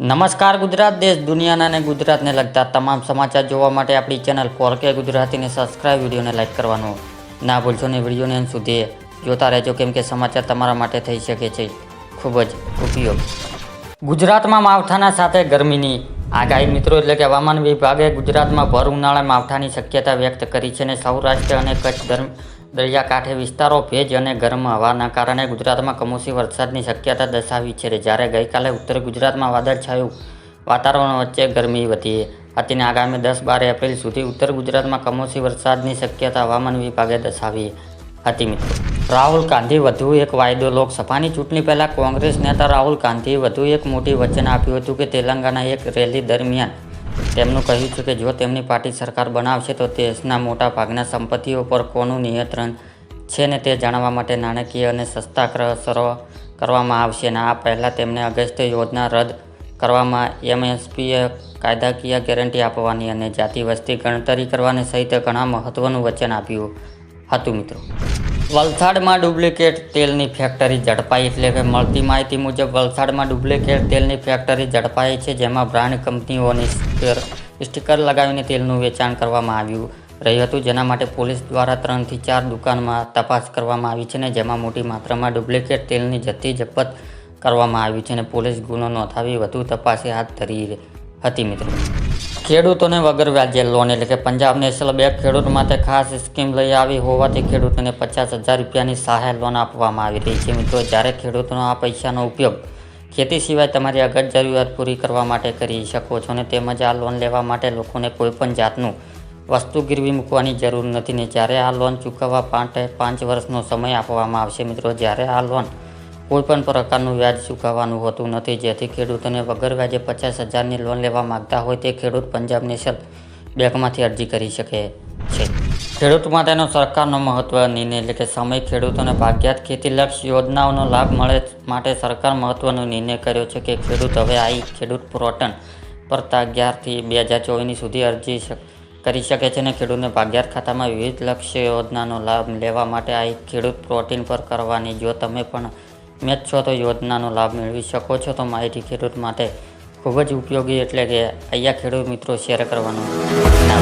નમસ્કાર ગુજરાત દેશ દુનિયાના અને ગુજરાતને લગતા તમામ સમાચાર જોવા માટે આપણી ચેનલ 4K ગુજરાતીને સબસ્ક્રાઇબ વિડીયોને લાઇક કરવાનું ના ભૂલશો ને વિડીયોને અંત સુધી જોતા રહેજો કેમ કે સમાચાર તમારા માટે થઈ શકે છે ખૂબ જ ઉપયોગી। ગુજરાતમાં માવઠાના સાથે ગરમીની આગાહી મિત્રો એટલે કે હવામાન વિભાગે ગુજરાતમાં ભર ઉનાળે માવઠાની શક્યતા વ્યક્ત કરી છે અને સૌરાષ્ટ્ર અને કચ્છ દરિયાકાંઠે વિસ્તારો ભેજ અને ગરમ હવાના કારણે ગુજરાતમાં કમોસમી વરસાદની શક્યતા દર્શાવી છે। જ્યારે ગઈકાલે ઉત્તર ગુજરાતમાં વાદળછાયું વાતાવરણ વચ્ચે ગરમી વધી હતી અને આગામી 10-12 એપ્રિલ સુધી ઉત્તર ગુજરાતમાં કમોસમી વરસાદની શક્યતા હવામાન વિભાગે દર્શાવી હતી। મિત્રો રાહુલ ગાંધી વધુ એક વાયદો લોકસભાની ચૂંટણી પહેલાં કોંગ્રેસ નેતા રાહુલ ગાંધીએ વધુ એક મોટી વચન આપ્યું હતું કે તેલંગાણા એક રેલી દરમિયાન તેમનું કહ્યું છે કે જો તેમની પાર્ટી સરકાર બનાવશે તો દેશના મોટા ભાગના સંપત્તિઓ પર કોનું નિયંત્રણ છે ને તે જાણવા માટે નાણાકીય અને સસ્તા કર શરૂ કરવામાં આવશે અને આ પહેલાં તેમણે અગસ્ત્ય યોજના રદ કરવામાં એમએસપીએ કાયદાકીય ગેરંટી આપવાની અને જાતિ વસ્તી ગણતરી કરવાની સહિત ઘણા મહત્વનું વચન આપ્યું હતું। મિત્રો વલસાડમાં ડુપ્લિકેટ તેલની ફેક્ટરી ઝડપાઈ એટલે કે મળતી માહિતી મુજબ વલસાડમાં ડુપ્લિકેટ તેલની ફેક્ટરી ઝડપાઈ છે જેમાં બ્રાન્ડ કંપનીઓની સ્ટીકર લગાવીને તેલનું વેચાણ કરવામાં આવ્યું રહ્યું હતું જેના માટે પોલીસ દ્વારા 3 થી 4 દુકાનમાં તપાસ કરવામાં આવી છે અને જેમાં મોટી માત્રામાં ડુપ્લિકેટ તેલની જથ્થી જપ્ત કરવામાં આવી છે અને પોલીસ ગુનો નોંધાવી વધુ તપાસ હાથ ધરી હતી। મિત્રો ખેડૂતોને વગર વ્યાજે લોન એટલે કે પંજાબ નેશનલ બેંક ખેડૂત માટે ખાસ સ્કીમ લઈ આવી હોવાથી ખેડૂતોને 50,000 રૂપિયાની સહાય લોન આપવામાં આવી રહી છે। મિત્રો જ્યારે ખેડૂતોનો આ પૈસાનો ઉપયોગ ખેતી સિવાય તમારી અગત્ય જરૂરિયાત પૂરી કરવા માટે કરી શકો છો અને તેમજ આ લોન લેવા માટે લોકોને કોઈપણ જાતનું વસ્તુ ગીરવી મૂકવાની જરૂર નથી ને જ્યારે આ લોન ચૂકવવા 5 વર્ષનો સમય આપવામાં આવશે। મિત્રો જ્યારે આ લોન કોઈપણ પ્રકારનું વ્યાજ ચૂકવવાનું હોતું નથી જેથી ખેડૂતોને વગર વ્યાજે 50,000ની લોન લેવા માગતા હોય તે ખેડૂત પંજાબ નેશનલ બેંકમાંથી અરજી કરી શકે છે। ખેડૂત માટેનો સરકારનો મહત્વ નિર્ણય એટલે કે સમય ખેડૂતોને ભાગ્યાત ખેતીલક્ષી યોજનાઓનો લાભ મળે માટે સરકાર મહત્વનો નિર્ણય કર્યો છે કે ખેડૂત હવે આ ખેડૂત પોર્ટલ પર 11 થી 2024 સુધી અરજી કરી શકે છે અને ખેડૂતને ભાગ્યાત ખાતામાં વિવિધ લક્ષ્ય યોજનાનો લાભ લેવા માટે આ ખેડૂત પોર્ટલ પર કરવાની જો તમે પણ મેચ છો તો યોજનાનો લાભ મેળવી શકો છો તો માહિતી ખેડૂત માટે ખૂબ જ ઉપયોગી એટલે કે અહીંયા ખેડૂત મિત્રો શેર કરવાનું ના